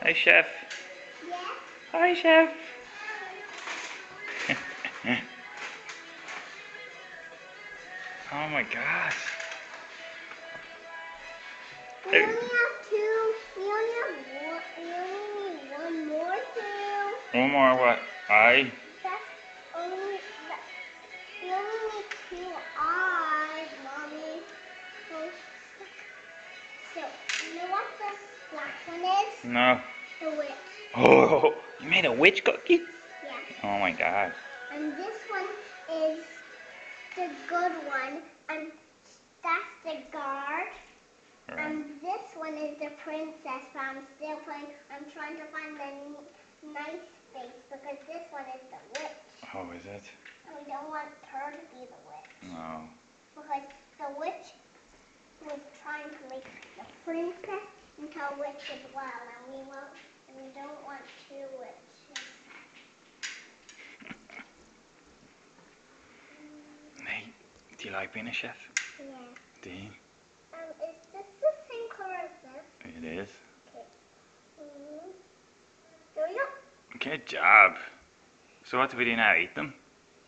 Hi, Chef. Yeah. Hi, Chef. Oh my gosh. We only have two. We only have one. We only need one more too. One more what? Eye? That's only. We only need two eyes, mommy. So, you know what the black one is? No. The witch. Oh, you made a witch cookie? Yeah. Oh my god. And this one is the good one, and that's the guard. Right. And this one is the princess, but I'm still playing. I'm trying to find the nice face because this one is the witch. Oh, is it? And we don't want her to be the witch. No. Because the witch was trying to make the princess into a witch as well, and we don't want two witches. Hey, do you like being a chef? Yeah. Do you? Is this the same color as this? It is. Okay. Do you? Good job. So what do we do now? Eat them?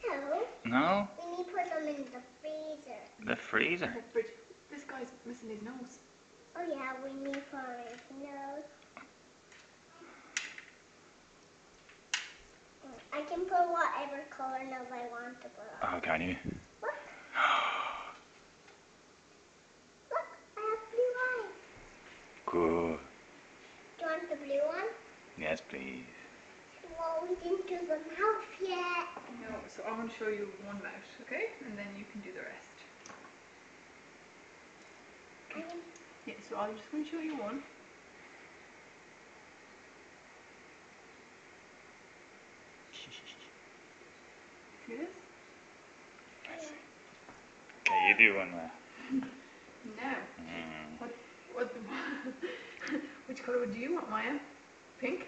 No. No? We need to put them in the freezer. The freezer? But this guy's missing his nose. Oh yeah, we need for his nose. I can put whatever color nose I want to put on. Oh, can you? Look. Look, I have blue eyes. Cool. Do you want the blue one? Yes, please. Well, we didn't do the mouth yet. No, so I want to show you one mouth, okay? And then you can do the rest. Yeah, so I'm just going to show you one. See this? Let's see. Okay, you do one now. Now, what which colour do you want, Maya? Pink?